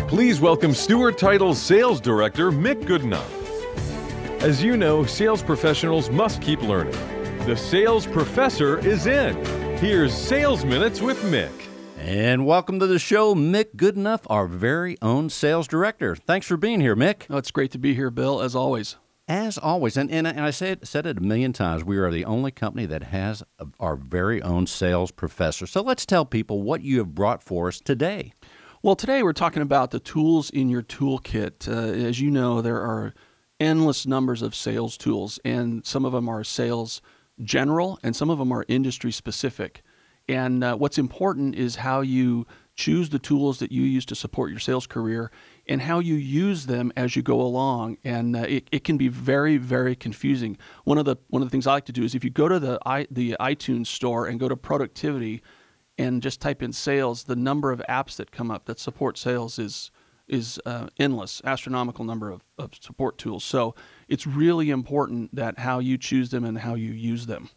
Please welcome Stewart Title's Sales Director, Mick Goodenough. As you know, sales professionals must keep learning. The Sales Professor is in. Here's Sales Minutes with Mick. And welcome to the show, Mick Goodenough, our very own Sales Director. Thanks for being here, Mick. Oh, it's great to be here, Bill, as always. As always, and I said it a million times, we are the only company that has our very own Sales Professor. So let's tell people what you have brought for us today. Well, today we're talking about the tools in your toolkit. As you know, there are endless numbers of sales tools, and some of them are sales general, and some of them are industry specific. And what's important is how you choose the tools that you use to support your sales career and how you use them as you go along. And it can be very, very confusing. One of the things I like to do is if you go to the iTunes store and go to productivity and just type in sales, the number of apps that come up that support sales is endless, astronomical number of support tools. So it's really important that how you choose them and how you use them.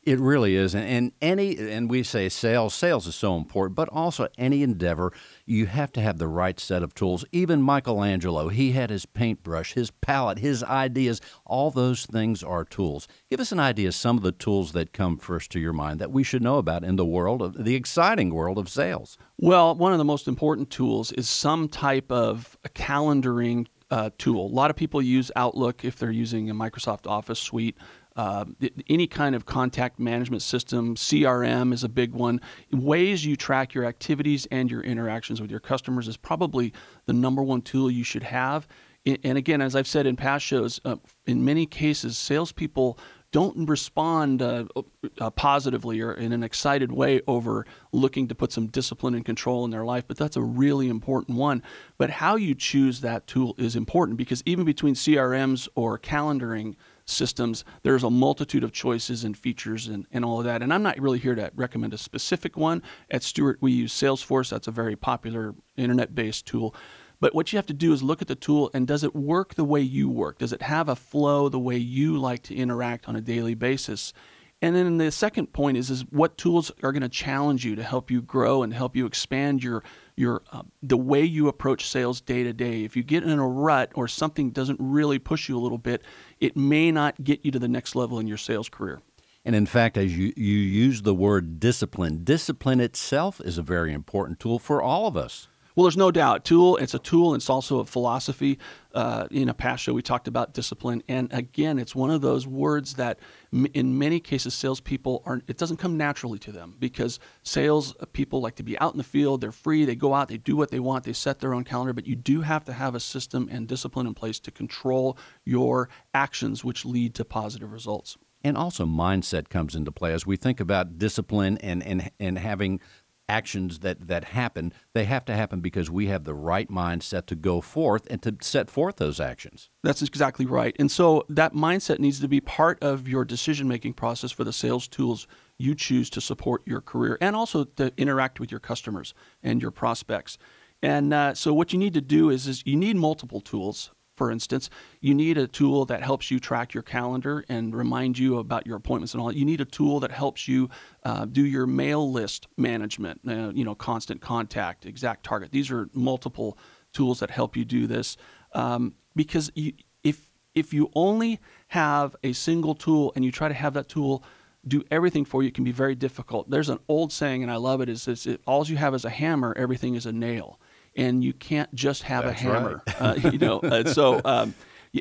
It really is, and we say sales is so important, but also any endeavor, you have to have the right set of tools. Even Michelangelo, he had his paintbrush, his palette, his ideas, all those things are tools. Give us an idea of some of the tools that come first to your mind that we should know about in the exciting world of sales. Well, one of the most important tools is some type of a calendaring tool. A lot of people use Outlook if they're using a Microsoft Office suite. Any kind of contact management system, CRM is a big one. Ways you track your activities and your interactions with your customers is probably the number one tool you should have. And again, as I've said in past shows, in many cases, salespeople don't respond positively or in an excited way over looking to put some discipline and control in their life, but that's a really important one. But how you choose that tool is important, because even between CRMs or calendaring systems, there's a multitude of choices and features and all of that. And I'm not really here to recommend a specific one. At Stewart, we use Salesforce. That's a very popular internet-based tool. But what you have to do is look at the tool, and does it work the way you work? Does it have a flow the way you like to interact on a daily basis? And then the second point is what tools are going to challenge you to help you grow and help you expand your the way you approach sales day to day. If you get in a rut or something doesn't really push you a little bit, it may not get you to the next level in your sales career. And in fact, as you use the word discipline itself is a very important tool for all of us. Well, there's no doubt. It's a tool, and it's also a philosophy. In a past show, we talked about discipline. And again, it's one of those words that in many cases, salespeople it doesn't come naturally to them, because sales people like to be out in the field. They're free. They go out. They do what they want. They set their own calendar. But you do have to have a system and discipline in place to control your actions, which lead to positive results. And also mindset comes into play as we think about discipline and having actions that happen. They have to happen because we have the right mindset to go forth and to set forth those actions. That's exactly right. And so that mindset needs to be part of your decision-making process for the sales tools you choose to support your career and also to interact with your customers and your prospects. And so what you need to do is you need multiple tools. For instance, you need a tool that helps you track your calendar and remind you about your appointments and all that. You need a tool that helps you do your mail list management, constant contact, exact target. These are multiple tools that help you do this, because if you only have a single tool and you try to have that tool do everything for you, it can be very difficult. There's an old saying, and I love it, is all you have is a hammer, everything is a nail. And you can't just have That's a hammer, right.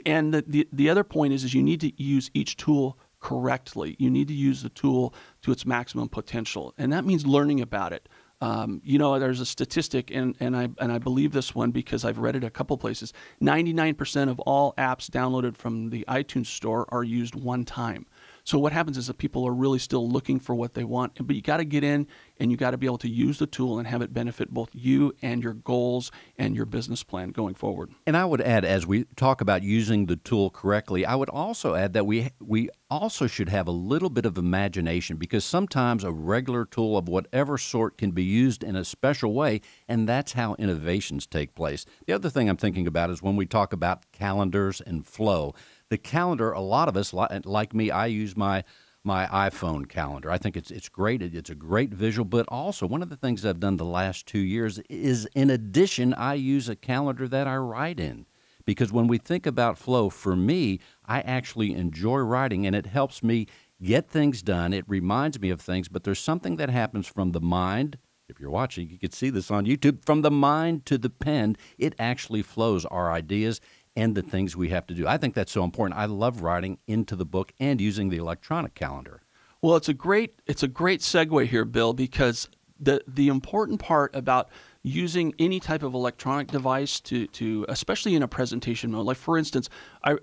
And the other point is you need to use each tool correctly. You need to use the tool to its maximum potential, and that means learning about it. There's a statistic, and I believe this one because I've read it a couple places. 99% of all apps downloaded from the iTunes store are used one time. So what happens is that people are really still looking for what they want, but you got to get in and you got to be able to use the tool and have it benefit both you and your goals and your business plan going forward. And I would add, as we talk about using the tool correctly, I would also add that we also should have a little bit of imagination, because sometimes a regular tool of whatever sort can be used in a special way, and that's how innovations take place. The other thing I'm thinking about is when we talk about calendars and flow. The calendar, a lot of us, like me, I use my my iPhone calendar. I think it's great. It's a great visual, but also one of the things I've done the last 2 years is, in addition, I use a calendar that I write in. Because when we think about flow, for me, I actually enjoy writing, and it helps me get things done. It reminds me of things, but there's something that happens from the mind. If you're watching, you can see this on YouTube. From the mind to the pen, it actually flows, our ideas and the things we have to do. I think that's so important. I love writing into the book and using the electronic calendar. Well, it's a great segue here, Bill, because the important part about using any type of electronic device to especially in a presentation mode, like for instance, I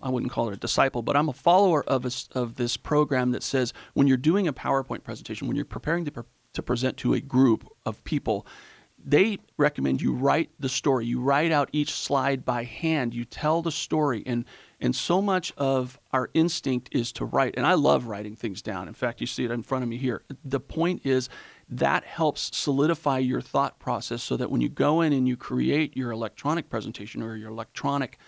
wouldn't call it a disciple, but I'm a follower of this program that says when you're doing a PowerPoint presentation, when you're preparing to present to a group of people, they recommend you write the story. You write out each slide by hand. You tell the story, and so much of our instinct is to write. And I love writing things down. In fact, you see it in front of me here. The point is that helps solidify your thought process so that when you go in and you create your electronic presentation or your electronic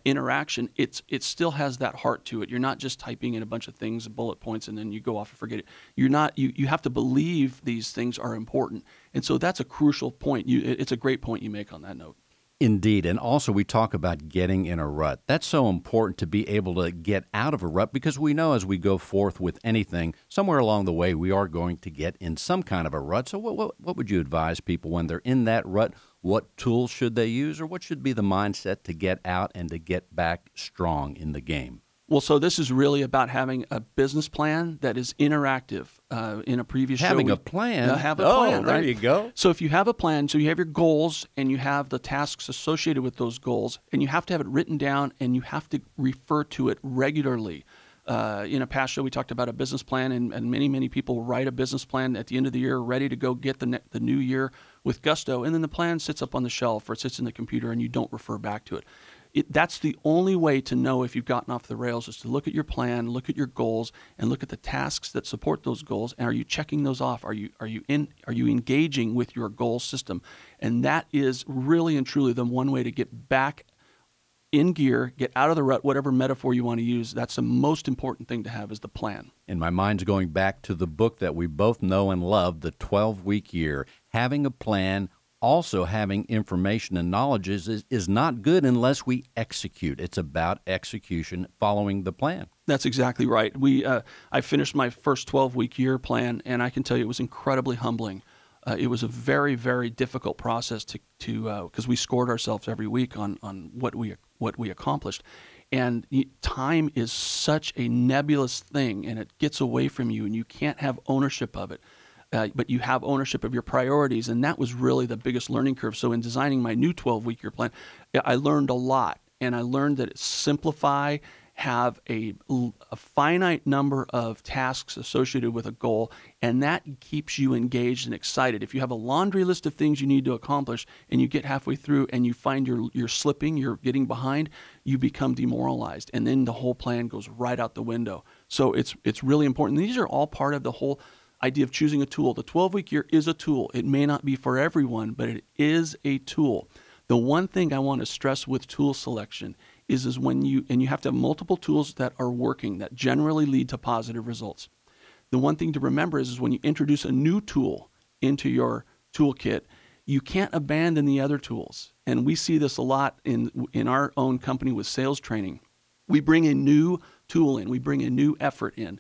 interaction, it still has that heart to it. You're not just typing in a bunch of things, bullet points, and then you go off and forget it. You have to believe these things are important. And so that's a crucial point. It's a great point you make on that note. Indeed. And also we talk about getting in a rut. That's so important to be able to get out of a rut, because we know as we go forth with anything, somewhere along the way we are going to get in some kind of a rut. So what would you advise people when they're in that rut? What tools should they use, or what should be the mindset to get out and to get back strong in the game? Well, so this is really about having a business plan that is interactive. In a previous show, having a plan. Have a plan. There right? you go. So if you have a plan, so you have your goals and you have the tasks associated with those goals, and you have to have it written down and you have to refer to it regularly. In a past show, we talked about a business plan, and many people write a business plan at the end of the year, ready to go get the new year with gusto, and then the plan sits up on the shelf or it sits in the computer and you don't refer back to it. That's the only way to know if you've gotten off the rails, is to look at your plan, look at your goals, and look at the tasks that support those goals. And are you checking those off? Are you engaging with your goal system? And that is really and truly the one way to get back in gear, get out of the rut, whatever metaphor you want to use. That's the most important thing to have, is the plan. And my mind's going back to the book that we both know and love, The 12-Week Year. Having a plan, also having information and knowledge is not good unless we execute. It's about execution, following the plan. That's exactly right. I finished my first 12-week year plan, and I can tell you it was incredibly humbling. It was a very, very difficult process to because we scored ourselves every week on what we accomplished. And time is such a nebulous thing, and it gets away from you, and you can't have ownership of it. But you have ownership of your priorities, and that was really the biggest learning curve. So in designing my new 12-week year plan, I learned a lot, and I learned that simplify, have a finite number of tasks associated with a goal, and that keeps you engaged and excited. If you have a laundry list of things you need to accomplish and you get halfway through and you find you're slipping, you're getting behind, you become demoralized, and then the whole plan goes right out the window. So it's really important. These are all part of the whole idea of choosing a tool. The 12-week year is a tool. It may not be for everyone, but it is a tool. The one thing I want to stress with tool selection is when you have to have multiple tools that are working, that generally lead to positive results. The one thing to remember is when you introduce a new tool into your toolkit, you can't abandon the other tools. And we see this a lot in our own company with sales training. We bring a new tool in. We bring a new effort in.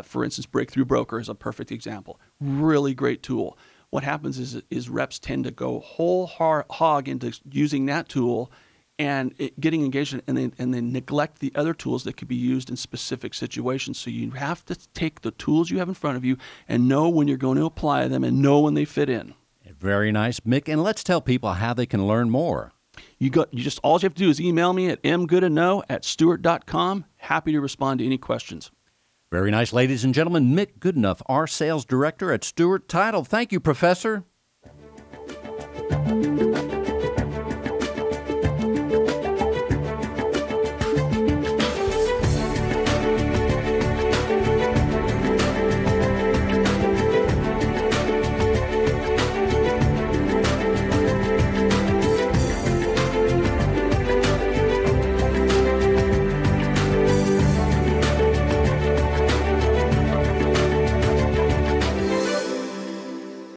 For instance, Breakthrough Broker is a perfect example. Really great tool. What happens is reps tend to go whole hog into using that tool and getting engaged, and then neglect the other tools that could be used in specific situations. So you have to take the tools you have in front of you and know when you're going to apply them and know when they fit in. Very nice, Mick. And let's tell people how they can learn more. All you have to do is email me at mgoodenow@stewart.com. Happy to respond to any questions. Very nice, ladies and gentlemen. Mick Goodenough, our sales director at Stewart Title. Thank you, Professor.